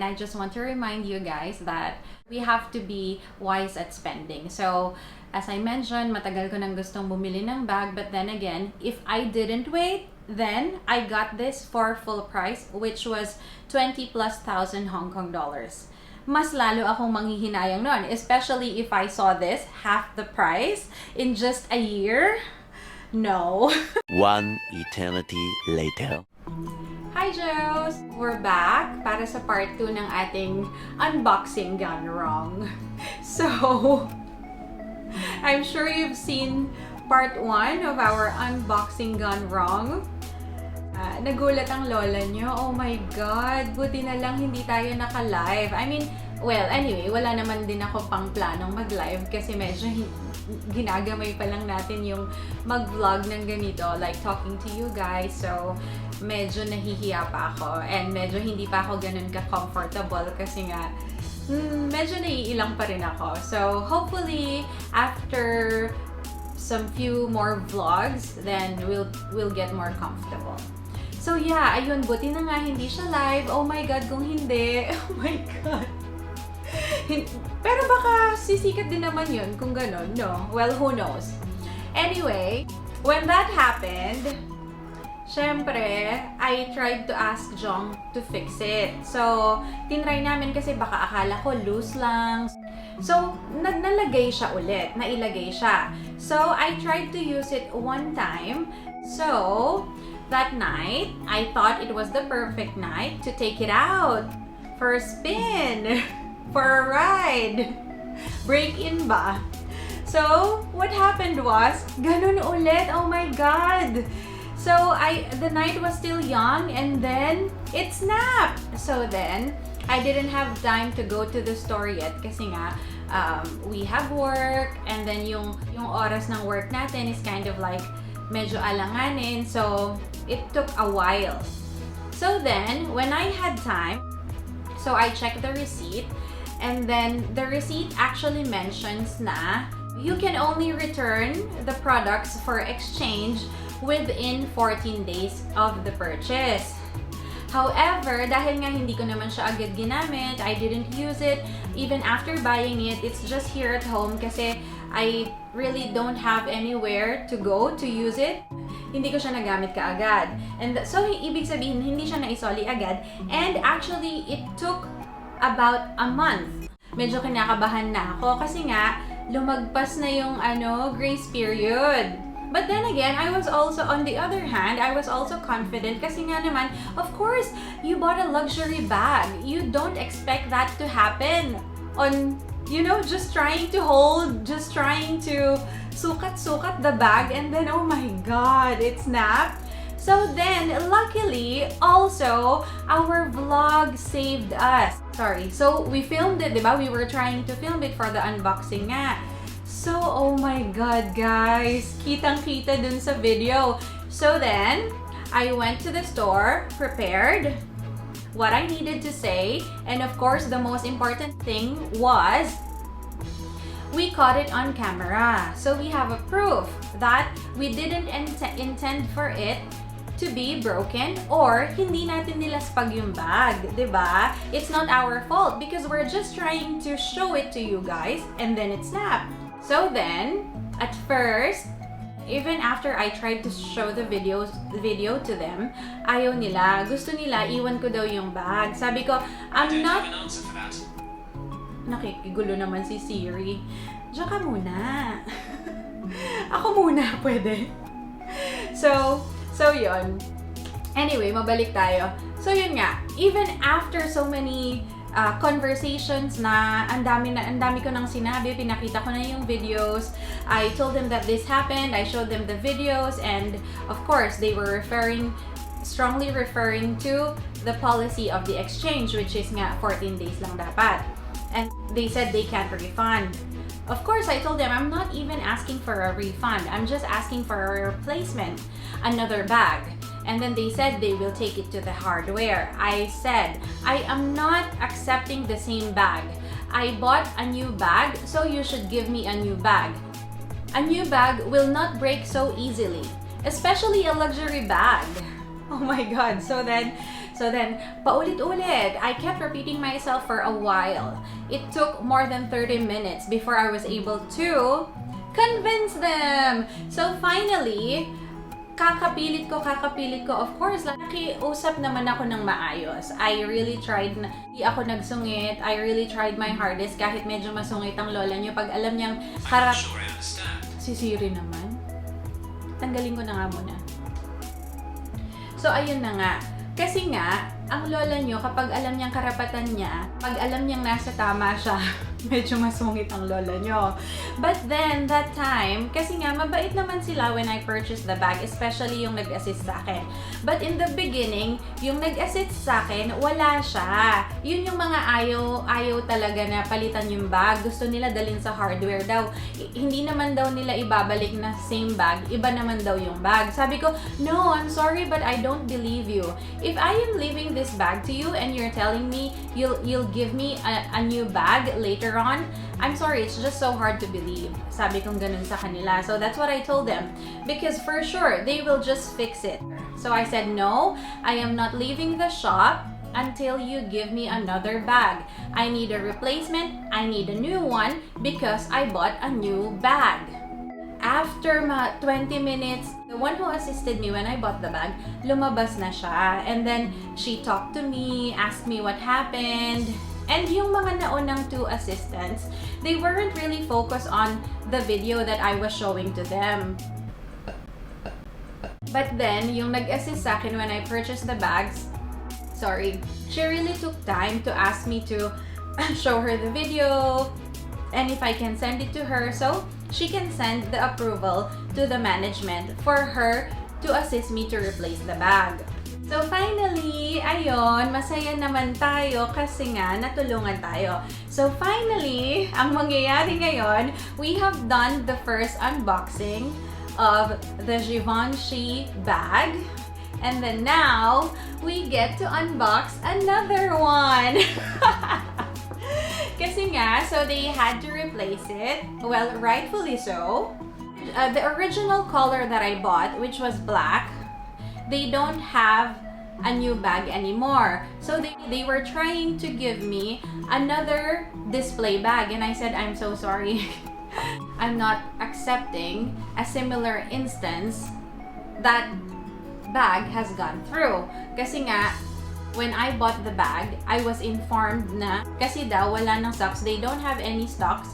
I just want to remind you guys that we have to be wise at spending. So, as I mentioned, matagal ko nang gustong bumili ng bag, but then again, if I didn't wait, then I got this for full price, which was 20 plus thousand Hong Kong dollars. Mas lalo akong manghihinayang noon, especially if I saw this half the price in just a year. No. One eternity later. Hi Joes! We're back para sa part 2 ng ating unboxing gone wrong. So, I'm sure you've seen part 1 of our unboxing gone wrong. Nagulat ang lola nyo. Oh my God! Buti na lang hindi tayo naka-live. I mean, well, anyway, wala naman din ako pang planong mag-live kasi medyo ginagamay pa lang natin yung mag-vlog ng ganito, like talking to you guys. So, medyo nahihiya pa ako and medyo hindi pa ako ganun ka-comfortable kasi nga medyo naiilang pa rin ako. So, hopefully, after some few more vlogs, then we'll get more comfortable. So, yeah, ayun, buti na nga hindi siya live. Oh my God, kung hindi, oh my God. Pero baka sisikat din naman yun kung ganun, no? Well, who knows? Anyway, when that happened, syempre, I tried to ask Jong to fix it. So, tinry namin kasi baka akala ko loose lang. So, nalagay siya ulit. Nailagay siya. So, I tried to use it one time. So, that night, I thought it was the perfect night to take it out for a spin, for a ride. Break-in ba? So, what happened was, ganun ulit. Oh my God! So, the night was still young and then it snapped. So then, I didn't have time to go to the store yet kasi nga, we have work and then yung oras ng work natin is kind of like medyo alanganin. So, it took a while. So then, when I had time, so I checked the receipt and then the receipt actually mentions na you can only return the products for exchange within 14 days of the purchase. However, dahil nga hindi ko naman siya agad ginamit, I didn't use it even after buying it. It's just here at home kasi I really don't have anywhere to go to use it. Hindi ko siya nagamit kaagad. And so, ibig sabihin, hindi siya naisoli agad. And actually, it took about a month. Medyo kinakabahan na ako kasi nga, lumagpas na yung grace period. But then again, I was also, on the other hand, I was also confident kasi nga naman, of course, you bought a luxury bag. You don't expect that to happen on, just trying to hold, just trying to sukat-sukat the bag and then, oh my God, it snapped. So then, luckily, also, our vlog saved us. Sorry. So, we filmed it, diba? We were trying to film it for the unboxing nga. So, oh my God, guys. Kitang-kita dun sa video. So then, I went to the store, prepared what I needed to say. And of course, the most important thing was we caught it on camera. So we have a proof that we didn't intend for it to be broken or hindi natin nilaspag yung bag, diba? It's not our fault because we're just trying to show it to you guys and then it snapped. So then, at first, even after I tried to show the video to them, ayaw nila. Gusto nila, iwan ko daw yung bag. Sabi ko, I'm not... Nakikigulo naman si Siri. Diyan ka muna. Ako muna, pwede. So yun. Anyway, mabalik tayo. So yun nga, even after so many conversations na ang dami ko nang sinabi, pinakita ko na yung videos. I told them that this happened, I showed them the videos, and of course, they were strongly referring to the policy of the exchange, which is nga 14 days lang dapat. And they said they can't refund. Of course, I told them I'm not even asking for a refund. I'm just asking for a replacement, another bag. And then they said they will take it to the hardware. I said, I am not accepting the same bag. I bought a new bag, so you should give me a new bag. A new bag will not break so easily, especially a luxury bag. Oh my God. So then, So then, paulit-ulit. I kept repeating myself for a while. It took more than 30 minutes before I was able to convince them. So finally, kakapilit ko. Of course, nakiusap naman ako ng maayos. I really tried na, di ako nagsungit. I really tried my hardest kahit medyo masungit ang lola niyo. Pag alam niyang harap... Si Siri naman. Tanggalin ko na nga muna. So, ayun na nga. Kasi nga, ang lola nyo, kapag alam niyang karapatan niya, pag alam niyang nasa tama siya, medyo masungit ang lola nyo. But then, that time, kasi nga, mabait naman sila when I purchased the bag, especially yung nag-assist sa akin. But in the beginning, yung nag-assist sa akin, wala siya. Yun yung mga ayaw talaga na palitan yung bag. Gusto nila dalhin sa hardware daw. Hindi naman daw nila ibabalik na same bag. Iba naman daw yung bag. Sabi ko, no, I'm sorry, but I don't believe you. If I am leaving this bag to you and you're telling me you'll give me a new bag later on, I'm sorry, it's just so hard to believe. Sabi kong ganun sa kanila. So that's what I told them. Because for sure, they will just fix it. So I said, no, I am not leaving the shop until you give me another bag. I need a replacement. I need a new one because I bought a new bag. After 20 minutes, the one who assisted me when I bought the bag, lumabas na siya. And then, she talked to me, asked me what happened. And yung mga naunang two assistants, they weren't really focused on the video that I was showing to them. But then, yung nag-assist sa akin when I purchased the bags, she really took time to ask me to show her the video and if I can send it to her so she can send the approval to the management for her to assist me to replace the bag. So finally, ayun, masaya naman tayo kasi nga natulungan tayo. So finally, ang mangyayari ngayon, we have done the first unboxing of the Givenchy bag. And then now, we get to unbox another one. Kasi nga, so they had to replace it. Well, rightfully so. The original color that I bought, which was black, they don't have a new bag anymore. So they were trying to give me another display bag. And I said, I'm so sorry. I'm not accepting a similar instance that bag has gone through. Kasi nga, when I bought the bag, I was informed na kasi daw wala ng stocks. They don't have any stocks.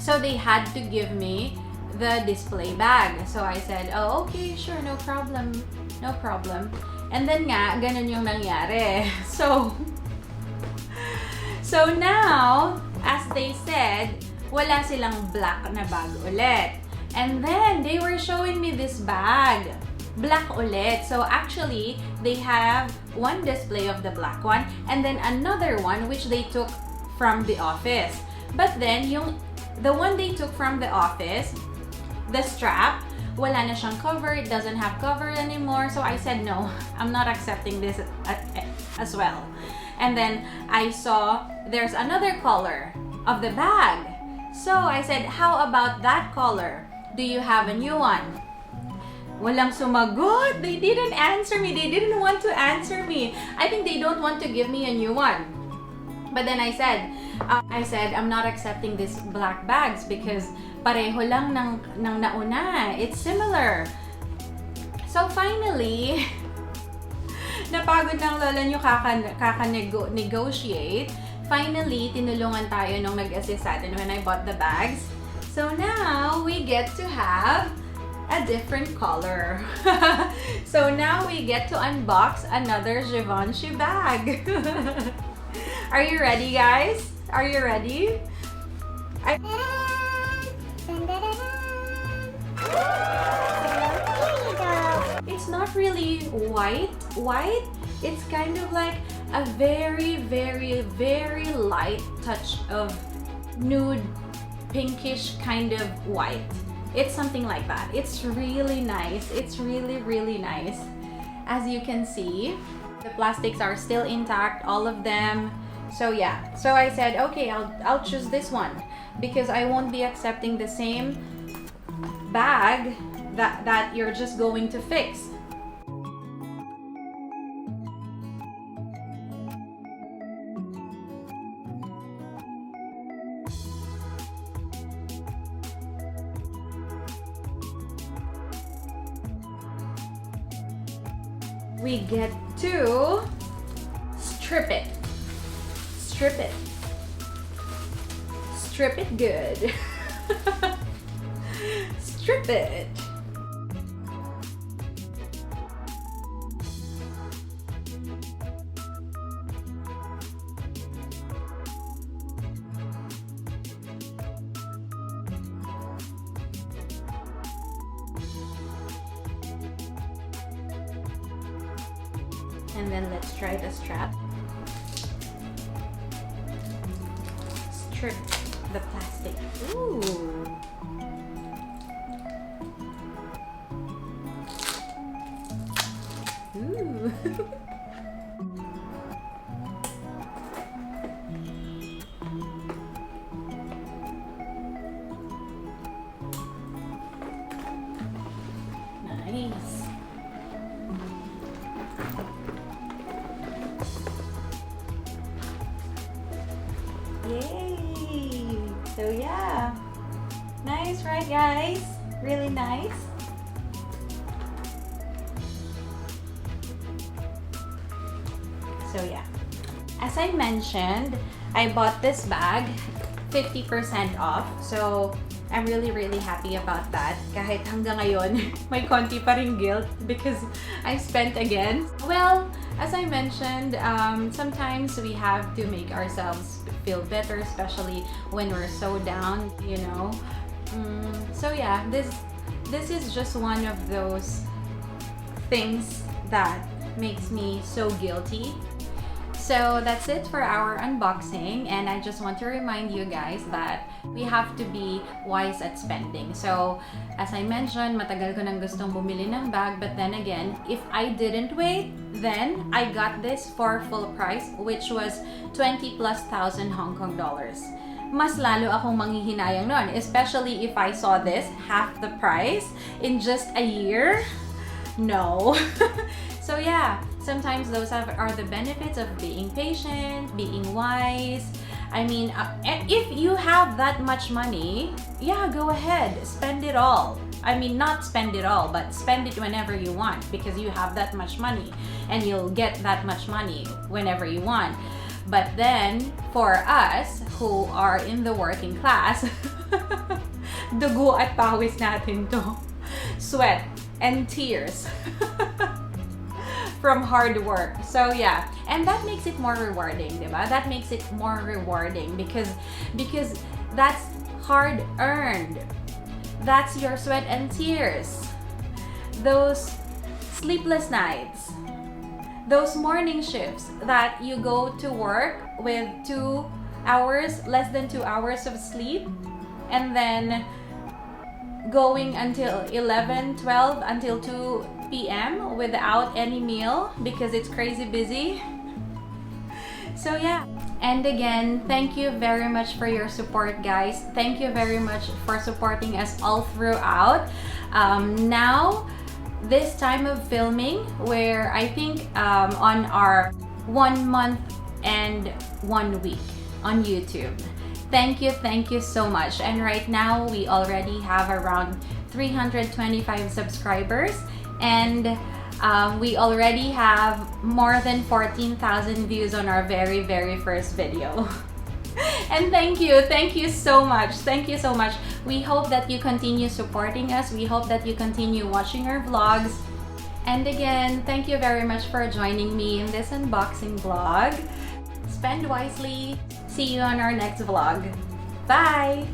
So they had to give me the display bag. So I said, oh, okay, sure, no problem. No problem. And then nga, ganun yung nangyari. So now, as they said, wala silang black na bag ulit. And then, they were showing me this bag. Black ulit. So actually, they have one display of the black one and then another one which they took from the office. But then, the one they took from the office, the strap, wala na siyang cover. It doesn't have cover anymore. So I said, no, I'm not accepting this as well. And then, I saw there's another color of the bag. So I said, how about that color? Do you have a new one? Walang sumagot. They didn't answer me. They didn't want to answer me. I think they don't want to give me a new one. But then I said, I'm not accepting these black bags because pareho lang ng nauna. It's similar. So finally, napagod ng lola nyo kaka-negotiate. Finally, tinulungan tayo nung nag-assist sa atin when I bought the bags. So now, we get to have a different color. So now we get to unbox another Givenchy bag. Are you ready, guys? Are you ready? It's not really white. It's kind of like a very, very, very light touch of nude, pinkish kind of white. It's something like that. It's really nice. It's really, really nice. As you can see, the plastics are still intact, all of them. So yeah. So I said, okay, I'll choose this one because I won't be accepting the same bag that you're just going to fix. we get to strip it. Strip it. Strip it good. Strip it. And then let's try the strap. Strip the plastic. Ooh. Ooh. Nice. Yay! So yeah, nice, right guys? Really nice. So yeah, as I mentioned, I bought this bag 50% off. So I'm really happy about that. Kahit hanggang ngayon, may konti pa rin guilt because I spent again. Well, as I mentioned, sometimes we have to make ourselves feel better, especially when we're so down, you know. So yeah, this is just one of those things that makes me so guilty. So that's it for our unboxing, and I just want to remind you guys that we have to be wise at spending. So as I mentioned, matagal ko nang gustong bumili ng bag, but then again, if I didn't wait, then I got this for full price, which was 20,000+ Hong Kong dollars. Mas lalo akong manghihinayang nun, especially if I saw this half the price in just a year. No. So yeah, sometimes those are the benefits of being patient, being wise. I mean, if you have that much money, yeah, go ahead, spend it all. I mean, not spend it all, but spend it whenever you want, because you have that much money and you'll get that much money whenever you want. But then, for us who are in the working class, dugo at pawis natin to. Sweat and tears. From hard work. So yeah, and that makes it more rewarding, diba? That makes it more rewarding because that's hard earned. That's your sweat and tears. Those sleepless nights, those morning shifts that you go to work with 2 hours, less than 2 hours of sleep, and then going until 11, 12, until 2 p.m. without any meal because it's crazy busy. So yeah, and again, thank you very much for your support, guys. Thank you very much for supporting us all throughout. Now, this time of filming, where I think on our 1 month and 1 week on YouTube. Thank you so much. And right now, we already have around 325 subscribers, and we already have more than 14,000 views on our very first video. And thank you so much. Thank you so much. We hope that you continue supporting us. We hope that you continue watching our vlogs. And again, thank you very much for joining me in this unboxing vlog. Spend wisely. See you on our next vlog. Bye!